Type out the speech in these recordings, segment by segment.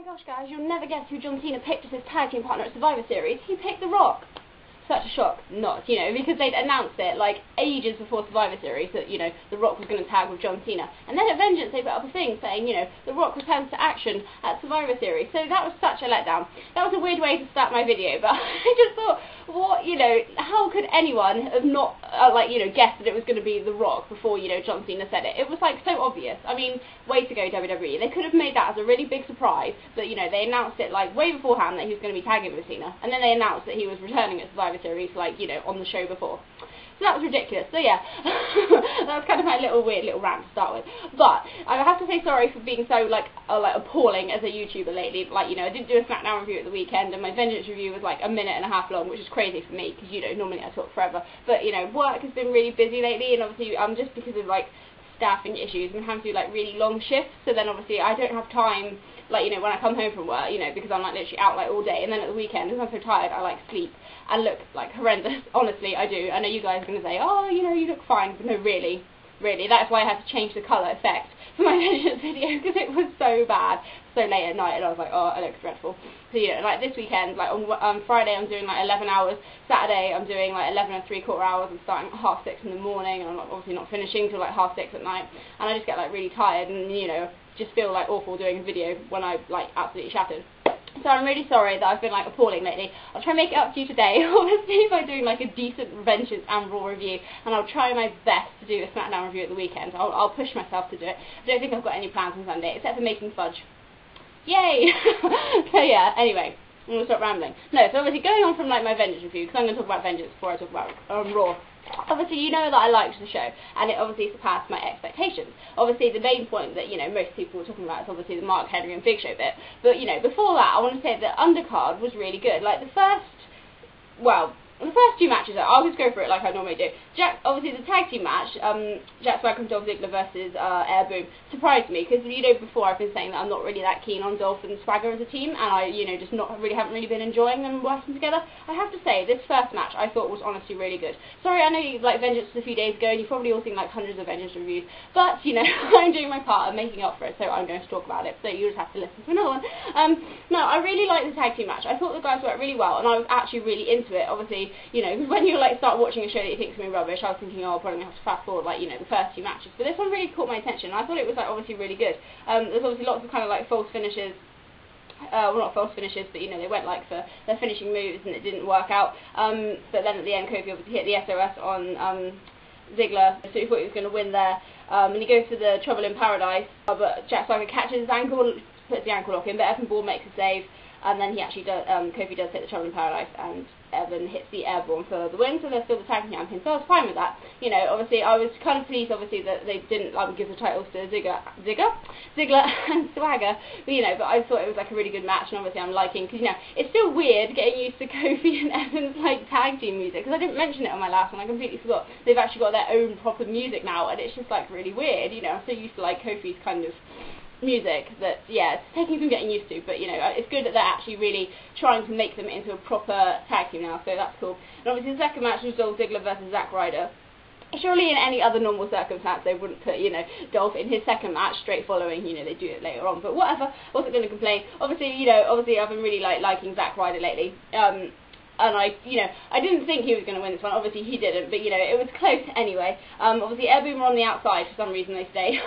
my gosh, guys, you'll never guess who John Cena picked as his tag team partner at Survivor Series. He picked The Rock. Such a shock. Not, because they'd announced it, like, ages before Survivor Series that, The Rock was going to tag with John Cena. And then at Vengeance, they put up a thing saying, The Rock returns to action at Survivor Series. So that was such a letdown. That was a weird way to start my video, but I just thought, how could anyone have not, guessed that it was going to be The Rock before, John Cena said it? It was, like, so obvious. I mean, way to go, WWE. They could have made that as a really big surprise, that, they announced it, like, way beforehand that he was going to be tagging with Cena. And then they announced that he was returning at Survivor Series, like, on the show before. So that was ridiculous. So yeah, that was kind of my weird little rant to start with. But I have to say sorry for being so appalling as a YouTuber lately. Like, I didn't do a SmackDown review at the weekend, and my Vengeance review was like a minute and a half long, which is crazy for me because normally I talk forever. But work has been really busy lately, and obviously just because of staffing issues, I'm having to do really long shifts. So then obviously I don't have time. When I come home from work, because I'm literally out all day, and then at the weekend, because I'm so tired, I sleep and look horrendous. Honestly, I do. I know you guys are going to say, oh, you look fine, but no, really, that's why I had to change the colour effect for my Vengeance video, because it was so bad, so late at night, and I was like, oh, I look dreadful. So, this weekend, on Friday, I'm doing 11 hours, Saturday, I'm doing 11 and 3/4 hours, I'm starting at 6:30 in the morning, and I'm obviously not finishing till 6:30 at night, and I just get really tired, and, just feel awful doing a video when I absolutely shattered. So I'm really sorry that I've been appalling lately. I'll try and make it up to you today, obviously, by doing a decent Vengeance and Raw review, and I'll try my best to do a SmackDown review at the weekend. I'll push myself to do it. I don't think I've got any plans on Sunday, except for making fudge. Yay! So yeah, anyway, I'm going to stop rambling. No, so obviously going on from my Vengeance review, because I'm going to talk about Vengeance before I talk about Raw. Obviously, you know that I liked the show, and it obviously surpassed my expectations. Obviously, the main point that, most people were talking about is obviously the Mark Henry and Big Show bit. But, before that, I want to say the undercard was really good. The first two matches, I'll just go for it like I normally do. Obviously, the tag team match, Jack Swagger and Dolph Ziggler versus Air Boom, surprised me, because, before I've been saying that I'm not really that keen on Dolph and Swagger as a team, and I, haven't really been enjoying them working together. I have to say, this first match I thought was honestly really good. Sorry, I know you Vengeance was a few days ago, and you've probably all seen hundreds of Vengeance reviews, but, I'm doing my part of making up for it, so I'm going to talk about it, so you just have to listen to another one. No, I really liked the tag team match. I thought the guys worked really well, and I was actually really into it. Obviously, because when you start watching a show that you think is going to be rubbish, I was thinking, oh, I'm probably going to have to fast forward the first two matches. But this one really caught my attention, and I thought it was obviously really good. There's obviously lots of false finishes. Well, not false finishes, but they went for their finishing moves, and it didn't work out. But then at the end, Kofi obviously hit the SOS on Ziggler, so he thought he was going to win there. And he goes for the Trouble in Paradise, but Jack Swagger catches his ankle, puts the ankle lock in, but Evan Ball makes a save. And then he actually does, Kofi does hit the Trouble in Paradise, and Evan hits the Airborne for the win, so they're still the tag team champions. So I was fine with that. Obviously, I was kind of pleased, obviously, that they didn't give the titles to Ziggler and Swagger. But I thought it was a really good match, and obviously I'm liking, because it's still weird getting used to Kofi and Evan's tag team music, because I didn't mention it on my last one. I completely forgot. They've actually got their own proper music now, and it's just really weird. I'm so used to Kofi's kind of music that, yeah, it's taking some getting used to, but it's good that they're actually really trying to make them into a proper tag team now, so that's cool. And obviously the second match was Dolph Ziggler versus Zack Ryder. Surely in any other normal circumstance they wouldn't put, Dolph in his second match straight following, they do it later on, but whatever, wasn't going to complain. Obviously, I've been really liking Zack Ryder lately. And I didn't think he was going to win this one. Obviously he didn't, but it was close anyway. Obviously Air Boom are on the outside for some reason. They stay.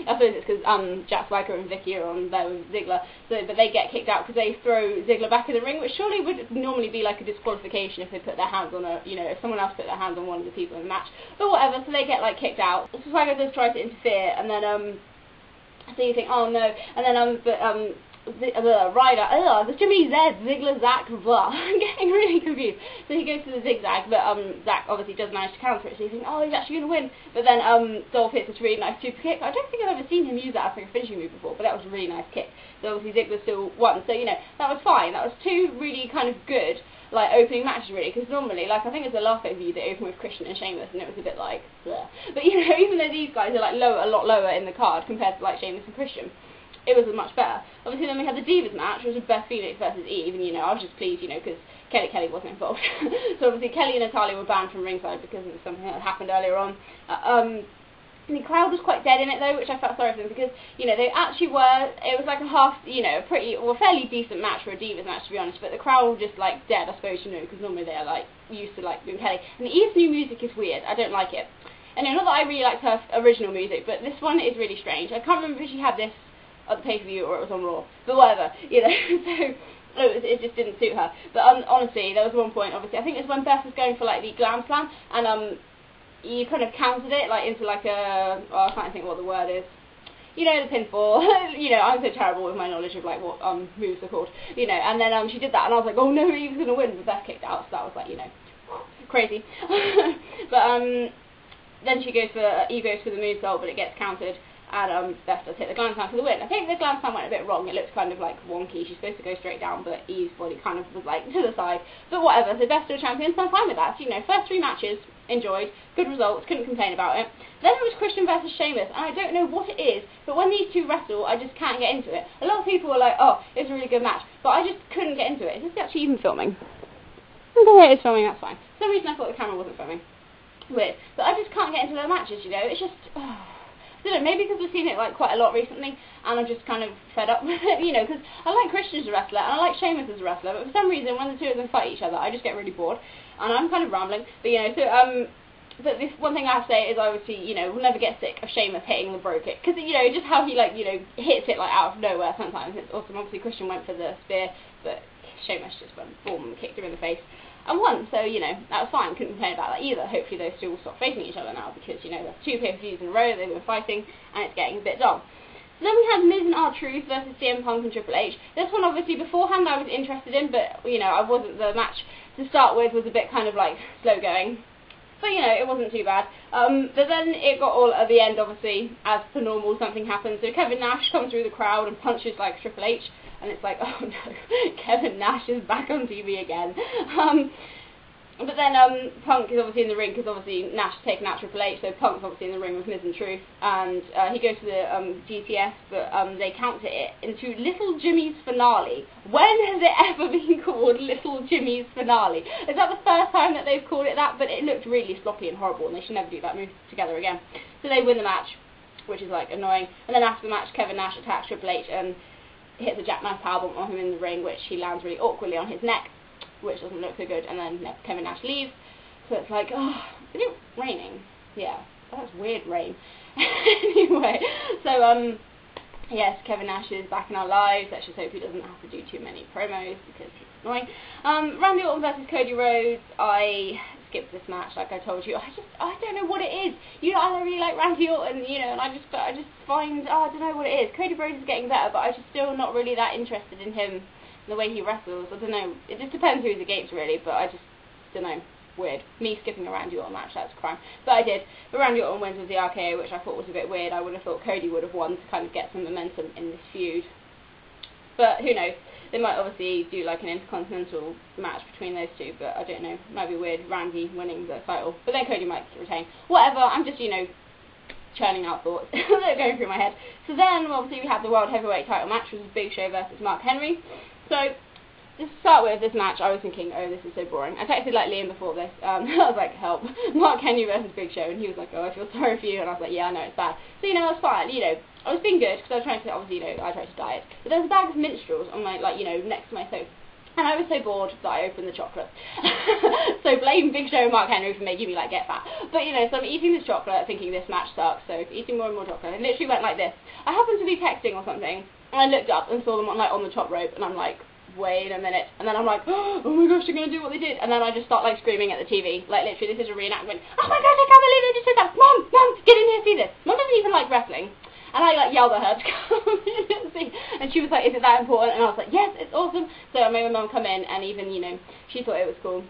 I suppose it's because Jack Swagger and Vicky are on there with Ziggler. So, but they get kicked out because they throw Ziggler back in the ring, which surely would normally be a disqualification if they put their hands on if someone else put their hands on one of the people in the match. But whatever. So they get kicked out. So Swagger does try to interfere, and then so you think, oh no, and then Ryder, there's too many Z's, Ziggler, Zack, blah. I'm getting really confused. So he goes to the zigzag, but Zack obviously does manage to counter it, so you think, oh, he's actually going to win. But then Dolph hits this really nice super kick. I don't think I've ever seen him use that as a finishing move before, but that was a really nice kick. So obviously Ziggler still won. So, that was fine. That was two really kind of good opening matches, really, because normally, I think it's the last pay-per-view they opened with Christian and Sheamus, and it was a bit bleh. But, even though these guys are, a lot lower in the card compared to, Sheamus and Christian, it was much better. Obviously, then we had the Divas match, which was Beth Phoenix versus Eve, and, I was just pleased, because Kelly wasn't involved. So, obviously, Kelly and Natalia were banned from ringside because of something that happened earlier on. The crowd was quite dead in it though, which I felt sorry for them because, you know, they actually were, it was like a half, you know, fairly decent match for a Divas match to be honest, but the crowd were just like dead, I suppose, you know, because normally they're like used to like doing Kelly. And Eve's new music is weird, I don't like it. And not that I really liked her original music, but this one is really strange. I can't remember if she had this at the pay-per-view or it was on Raw, but whatever, you know, so it just didn't suit her. But honestly, there was one point, obviously, I think it was when Beth was going for like the Glam Slam, and you kind of counted it like into like a, I can't think what the word is. You know, the pinfall. You know, I'm so terrible with my knowledge of like what moves are called. You know, and then she did that, and I was like, oh no, Eve's gonna win. But Beth kicked out, so that was like, you know, crazy. But then Eve goes for the moonsault, but it gets counted. And Beth does hit the Glam Slam for the win. I think the Glam Slam went a bit wrong. It looks kind of like wonky. She's supposed to go straight down, but Eve's body kind of was like to the side. But whatever. So Beth's still champion, so I'm fine with that. So, you know, first 3 matches, enjoyed, good results, couldn't complain about it. Then it was Christian versus Sheamus, and I don't know what it is, but when these two wrestle, I just can't get into it. A lot of people were like, oh, it's a really good match, but I just couldn't get into it. Is this actually even filming? Okay, it is filming, that's fine. For some reason I thought the camera wasn't filming. Weird. But I just can't get into their matches, you know, it's just, I don't know, maybe because we've seen it like quite a lot recently, and I'm just kind of fed up with it, you know, because I like Christian as a wrestler, and I like Sheamus as a wrestler, but for some reason, when the two of them fight each other, I just get really bored, and I'm kind of rambling, but you know, so, but this one thing I have to say is obviously, you know, we'll never get sick of Sheamus hitting the bro kick, because, you know, just how he, like, you know, hits it, like, out of nowhere sometimes, it's awesome. Obviously, Christian went for the spear, but Sheamus just went, boom, and kicked him in the face, and won, so, you know, that was fine, couldn't complain about that either. Hopefully those two will stop facing each other now, because, you know, there's 2 pay-per-views in a row, they've been fighting, and it's getting a bit dull. So then we had Miz and R-Truth versus CM Punk and Triple H. This one, obviously, beforehand I was interested in, but, you know, I wasn't, the match to start with was a bit kind of, like, slow going. But, you know, it wasn't too bad. But then it got all at the end, obviously, as per normal, something happened. So Kevin Nash comes through the crowd and punches, like, Triple H, and it's like, oh no, Kevin Nash is back on TV again. But then Punk is obviously in the ring because obviously Nash has taken out Triple H, so Punk's obviously in the ring with Miz and Truth, and he goes for the GTS, but they counter it into Little Jimmy's Finale. When has it ever been called Little Jimmy's Finale? Is that the first time that they've called it that? But it looked really sloppy and horrible, and they should never do that move together again. So they win the match, which is like annoying, and then after the match Kevin Nash attacks Triple H and hits a jackknife powerbomb on him in the ring, which he lands really awkwardly on his neck, which doesn't look so good, and then Kevin Nash leaves, so it's like, oh, is it raining? Yeah, that's weird rain. Anyway, so, yes, Kevin Nash is back in our lives. Let's just hope he doesn't have to do too many promos, because it's annoying. Randy Orton versus Cody Rhodes, I skipped this match, like I told you. I don't know what it is. You know, I really like Randy Orton, you know, and I just find, I don't know what it is. Cody Rhodes is getting better, but I'm just still not really that interested in him. The way he wrestles, I don't know, it just depends who he's against really, but I just don't know, weird. Me skipping a Randy Orton match, that's a crime. But I did. But Randy Orton wins with the RKO, which I thought was a bit weird. I would have thought Cody would have won to kind of get some momentum in this feud. But who knows, they might obviously do like an intercontinental match between those two, but I don't know, it might be weird, Randy winning the title. But then Cody might retain. Whatever, I'm just, you know, churning out thoughts that are going through my head. So then, obviously, we had the World Heavyweight title match, which was Big Show versus Mark Henry. So, just to start with this match, I was thinking, oh, this is so boring. I texted like Liam before this. I was like, help, Mark Henry versus Big Show, and he was like, oh, I feel sorry for you, and I was like, yeah, I know, it's bad. So, you know, it's fine, you know, I was being good, because I was trying to, obviously, you know, I tried to diet. But there was a bag of minstrels on my, like, you know, next to my sofa. And I was so bored that I opened the chocolate. So blame Big Show and Mark Henry for making me, like, get fat. But, you know, so I'm eating this chocolate thinking this match sucks, so eating more and more chocolate. And literally went like this. I happened to be texting or something, and I looked up and saw them on, like, on the top rope, and I'm like, wait a minute. And then I'm like, oh my gosh, they're going to do what they did. And then I just start, like, screaming at the TV. Like, literally, this is a reenactment. Oh my gosh, I can't believe they just did that. Mom, get in here, see this. Mom doesn't even like wrestling. And I, like, yelled at her to come in and see. And she was like, is it that important? And I was like, yes, it's awesome. So I made my mum come in, and even, you know, she thought it was cool.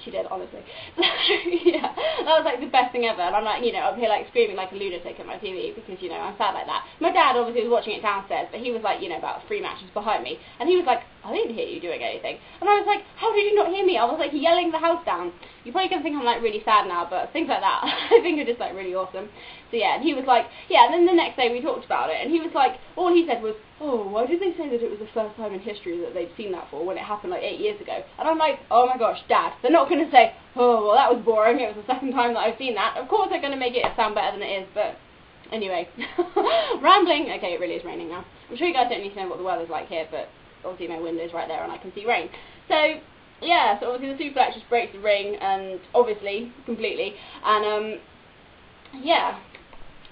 She did, honestly. Yeah, that was like the best thing ever. And I'm like, you know, up here like screaming like a lunatic at my TV because, you know, I'm sad like that. My dad obviously was watching it downstairs, but he was like, you know, about 3 matches behind me. And he was like, I didn't hear you doing anything. And I was like, how did you not hear me? I was like yelling the house down. You're probably going to think I'm like really sad now, but things like that I think are just like really awesome. So yeah, and he was like, yeah, and then the next day we talked about it, and he was like, all he said was, oh, why did they say that it was the first time in history that they'd seen that for when it happened like 8 years ago? And I'm like, oh my gosh, Dad, they're not going to say, oh, well, that was boring, it was the second time that I've seen that. Of course they're going to make it sound better than it is, but Anyway, rambling. Okay, it really is raining now. I'm sure you guys don't need to know what the weather's like here, but obviously my window's right there and I can see rain. So, yeah, so obviously the suplex just breaks the ring, and obviously, completely, and, yeah,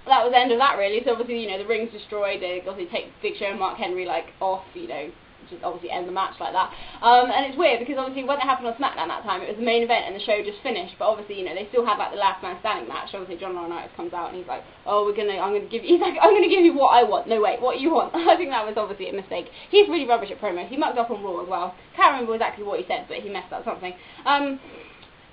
that was the end of that, really. So obviously, you know, the ring's destroyed. They obviously take Big Show and Mark Henry, like, off, you know, just obviously end the match like that. And it's weird because obviously when it happened on SmackDown that time, it was the main event and the show just finished. But obviously, you know, they still had like the last man standing match. Obviously, John Laurinaitis comes out and he's like, "Oh, I'm gonna give you." He's like, "I'm gonna give you what I want." No, wait, what you want? I think that was obviously a mistake. He's really rubbish at promos. He mucked up on Raw as well. Can't remember exactly what he said, but he messed up something.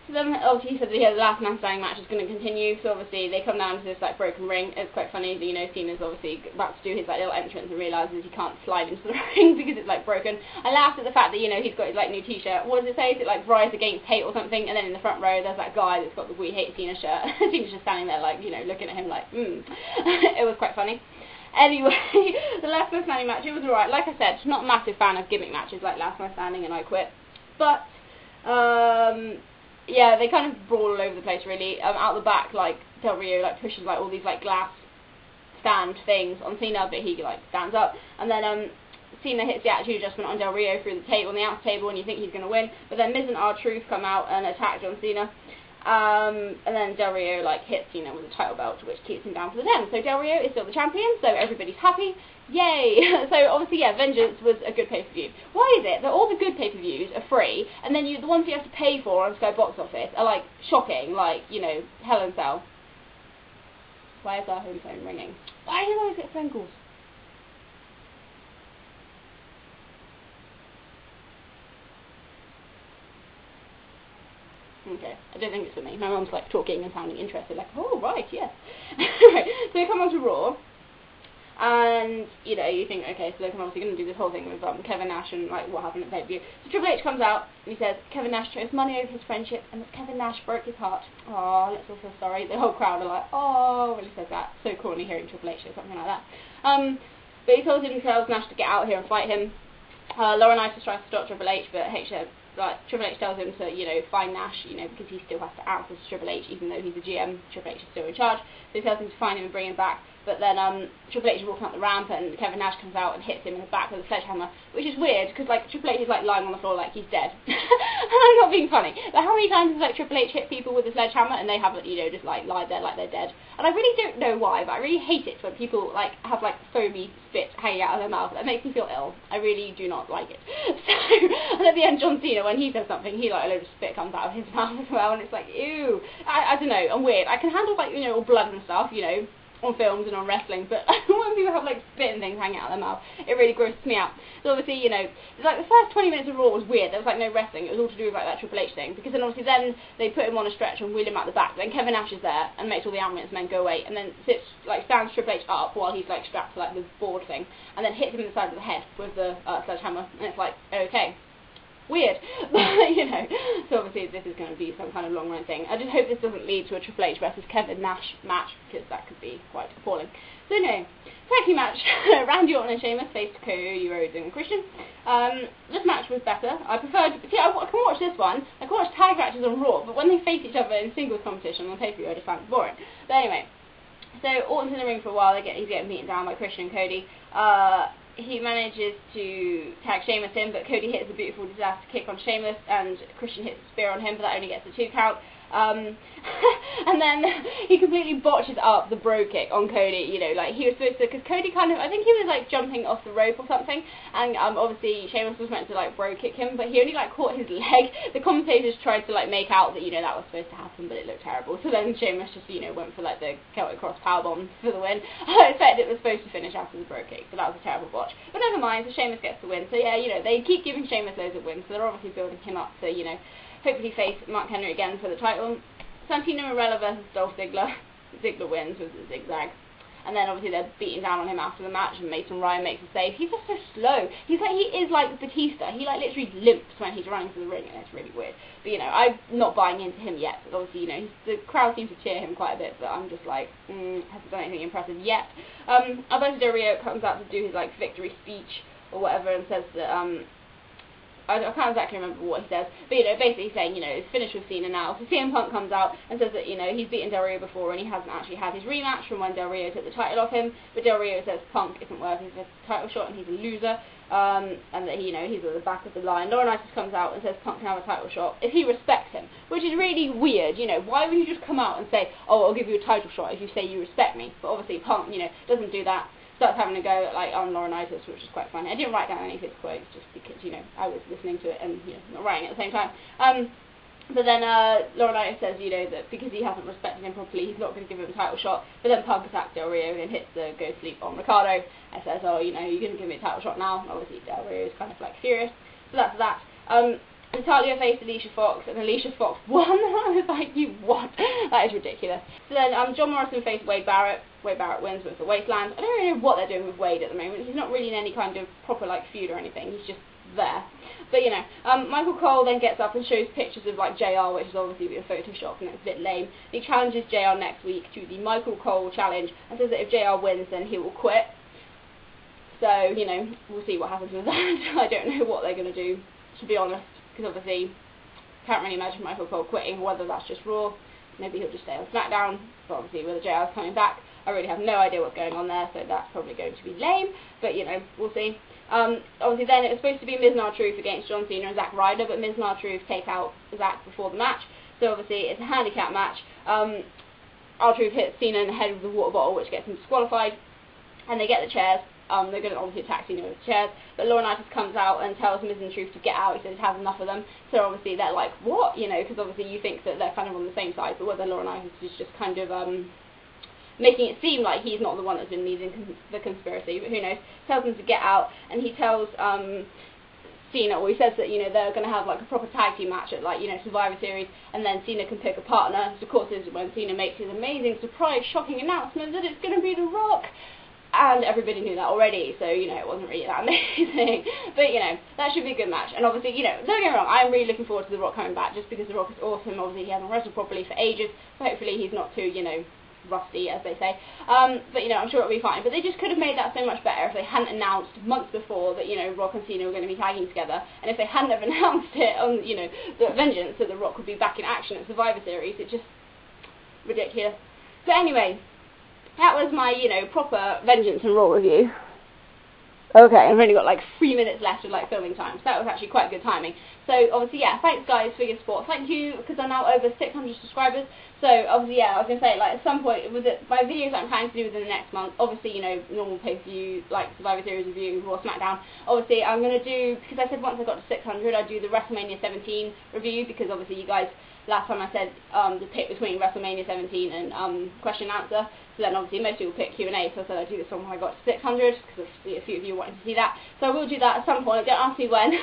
So then, obviously, he said that the last man standing match is going to continue, so obviously they come down to this, like, broken ring. It's quite funny that, you know, Cena's obviously about to do his, like, little entrance and realises he can't slide into the ring because it's, like, broken. I laughed at the fact that, you know, he's got his, like, new t-shirt. What does it say? Is it, like, Rise Against Hate or something? And then in the front row, there's that guy that's got the We Hate Cena shirt. Cena's just standing there, like, you know, looking at him like, It was quite funny. Anyway, the last man standing match, it was alright. Like I said, not a massive fan of gimmick matches like last man standing and I Quit. But, yeah, they kind of brawl all over the place, really. Out the back, like, Del Rio, like, pushes, like, all these, like, glass stand things on Cena, but he, like, stands up. And then, Cena hits the attitude adjustment on Del Rio through the table, on the outer table, and you think he's going to win. But then Miz and R-Truth come out and attack John Cena. And then Del Rio, like, hits Cena with a title belt, which keeps him down for the 10. So Del Rio is still the champion, so everybody's happy. Yay! So, obviously, yeah, Vengeance was a good pay-per-view. Why is it that all the good pay-per-views are free, and then the ones you have to pay for on Sky Box Office are, like, shocking, like, you know, Hell in Cell? Why is our home phone ringing? Why do you always get phone calls? Okay, I don't think it's for me. My mum's, like, talking and sounding interested, like, oh, right, yes. Right, so we come on to Raw. And, you know, you think, okay, so they're obviously going to do this whole thing with Kevin Nash and, like, what happened at pay-per-view. So Triple H comes out and he says, Kevin Nash chose money over his friendship and that Kevin Nash broke his heart. Oh, let's all feel sorry. The whole crowd are like, oh, when he says that. So corny hearing Triple H or something like that. But he tells Nash to get out here and fight him. Laurinaitis tries to stop Triple H, but Triple H tells him to, you know, find Nash, you know, because he still has to answer to Triple H, even though he's a GM. Triple H is still in charge. So he tells him to find him and bring him back. But then Triple H is walking up the ramp and Kevin Nash comes out and hits him in the back with a sledgehammer, which is weird because, like, Triple H is, like, lying on the floor like he's dead. And I'm not being funny. But how many times has, like, Triple H hit people with a sledgehammer and they haven't, you know, just, like, lied there like they're dead? And I really don't know why, but I really hate it when people, like, have, like, foamy spit hanging out of their mouth. That makes me feel ill. I really do not like it. So, and at the end, John Cena, when he says something, he, like, a load of spit comes out of his mouth as well, and it's like, ew. I don't know, I'm weird. I can handle, like, you know, all blood and stuff, you know, on films and on wrestling, but when people have, like, spit and things hanging out of their mouth, it really grosses me out. So obviously, you know, like, the first 20 minutes of Raw was weird. There was, like, no wrestling. It was all to do with, like, that Triple H thing, because then obviously then they put him on a stretcher and wheel him out the back. Then Kevin Nash is there and makes all the ambulance men go away, and then stands Triple H up while he's, like, strapped to, like, the board thing, and then hits him in the side of the head with the sledgehammer, and it's like, okay. Weird, but, you know, so obviously this is going to be some kind of long-run thing. I just hope this doesn't lead to a Triple H versus Kevin Nash match, because that could be quite appalling. So anyway, tag team match, Randy Orton and Sheamus faced Cody Rhodes and Christian. This match was better. I preferred, see, I can watch this one. I can watch tag matches on Raw, but when they face each other in singles competition on pay-per-view, I just found it boring. But anyway, so Orton's in the ring for a while. He's getting beaten down by Christian and Cody. He manages to tag Sheamus in, but Cody hits a beautiful disaster kick on Sheamus, and Christian hits a spear on him, but that only gets a 2 count. And then he completely botches up the bro kick on Cody, you know, like, he was supposed to, because Cody kind of, I think he was, like, jumping off the rope or something, and, obviously, Sheamus was meant to, like, bro kick him, but he only, like, caught his leg. The commentators tried to, like, make out that, you know, that was supposed to happen, but it looked terrible, so then Sheamus just, you know, went for, like, the Celtic Cross powerbomb for the win. I expect it was supposed to finish after the bro kick, so that was a terrible botch. But never mind, so Sheamus gets the win, so yeah, you know, they keep giving Sheamus loads of wins, so they're obviously building him up to, you know, hopefully face Mark Henry again for the title. Santino Marella versus Dolph Ziggler. Ziggler wins with the zigzag. And then obviously they're beating down on him after the match, and Mason Ryan makes a save. He's just so slow. He is like Batista. He, like, literally limps when he's running through the ring, and it's really weird. But, you know, I'm not buying into him yet. But obviously, you know, the crowd seems to cheer him quite a bit, but I'm just like, hasn't done anything impressive yet. Alberto Del Rio comes out to do his, like, victory speech or whatever, and says that, I can't exactly remember what he says, but you know, basically saying, you know, it's finished with Cena now. So CM Punk comes out and says that, you know, he's beaten Del Rio before and he hasn't actually had his rematch from when Del Rio took the title off him, but Del Rio says Punk isn't worth his title shot and he's a loser, and that, you know, he's at the back of the line. Laurinaitis comes out and says Punk can have a title shot if he respects him, which is really weird. You know, why would you just come out and say, oh, I'll give you a title shot if you say you respect me? But obviously Punk, you know, doesn't do that. Starts having a go like on Laurinaitis, which is quite funny. I didn't write down any of his quotes just because, you know, I was listening to it and, you know, not writing at the same time. But then Laurinaitis says, you know, that because he hasn't respected him properly, he's not going to give him a title shot. But then Punk attacks Del Rio and hits the go sleep on Ricardo and says, oh, you know, you're going to give me a title shot now. And obviously Del Rio is kind of like furious. So that's that. Natalia faced Alicia Fox, and Alicia Fox won. I was like, you what? That is ridiculous. So then John Morrison faced Wade Barrett. Wade Barrett wins with the Wasteland. I don't really know what they're doing with Wade at the moment. He's not really in any kind of proper like feud or anything. He's just there. But you know, Michael Cole then gets up and shows pictures of like JR, which is obviously a Photoshop and it's a bit lame. He challenges JR next week to the Michael Cole challenge and says that if JR wins, then he will quit. So you know, we'll see what happens with that. I don't know what they're going to do, to be honest. Because obviously, can't really imagine Michael Cole quitting, whether that's just Raw, maybe he'll just stay on SmackDown, but obviously with the JR's coming back, I really have no idea what's going on there, so that's probably going to be lame, but you know, we'll see. Obviously then it was supposed to be Miz and R-Truth against John Cena and Zack Ryder, but Miz and R-Truth take out Zack before the match, so obviously it's a handicap match. R-Truth hits Cena in the head with the water bottle, which gets him disqualified, and they get the chairs. They're going to obviously attack Cena with the chairs, but Laurinaitis comes out and tells Miz and Truth to get out. He says he has enough of them. So obviously they're like, what? You know, because obviously you think that they're kind of on the same side, but whether Laurinaitis is just kind of making it seem like he's not the one that's been leading the conspiracy, but who knows. Tells them to get out, and he tells Cena, or he says that, you know, they're going to have like a proper tag team match at, like, you know, Survivor Series, and then Cena can pick a partner. So of course this is when Cena makes his amazing surprise, shocking announcement that it's going to be The Rock. And everybody knew that already, so, you know, it wasn't really that amazing. But, you know, that should be a good match. And obviously, you know, don't get me wrong, I'm really looking forward to The Rock coming back, just because The Rock is awesome. Obviously, he hasn't wrestled properly for ages, so hopefully he's not too, you know, rusty, as they say. But, you know, I'm sure it'll be fine. But they just could have made that so much better if they hadn't announced months before that, you know, Rock and Cena were going to be tagging together. And if they hadn't have announced it on, you know, the Vengeance, so The Rock would be back in action at Survivor Series. It's just ridiculous. So anyway, that was my, you know, proper Vengeance and Raw review. Okay, I've only got like 3 minutes left of like filming time, so that was actually quite good timing. So obviously, yeah, thanks guys for your support. Thank you, because I'm now over 600 subscribers. So obviously, yeah, I was gonna say, like, at some point with it, my videos that I'm planning to do within the next month, obviously, you know, normal pay-per-view, like Survivor Series review, Raw, SmackDown. Obviously, I'm gonna do, because I said once I got to 600, I'd do the WrestleMania 17 review, because obviously you guys, last time I said the pick between WrestleMania 17 and question and answer. So then obviously most people pick Q&A, so I said I'd do this one when I got to 600, because a few of you wanted to see that. So I will do that at some point. Don't ask me when.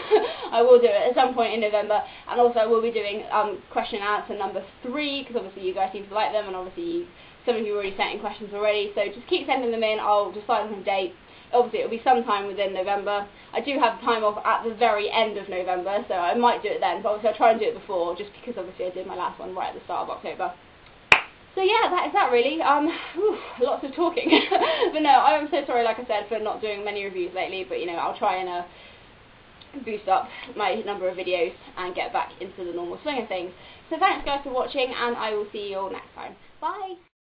I will do it at some point in November. And also I will be doing question and answer number 3, because obviously you guys seem to like them, and obviously some of you already sent in questions already. So just keep sending them in. I'll decide on a date. Obviously it'll be sometime within November. I do have time off at the very end of November, so I might do it then, but obviously I'll try and do it before, just because obviously I did my last one right at the start of October. So yeah, that is that really. Lots of talking. But no, I'm so sorry, like I said, for not doing many reviews lately, but you know, I'll try and boost up my number of videos and get back into the normal swing of things. So thanks guys for watching, and I will see you all next time. Bye!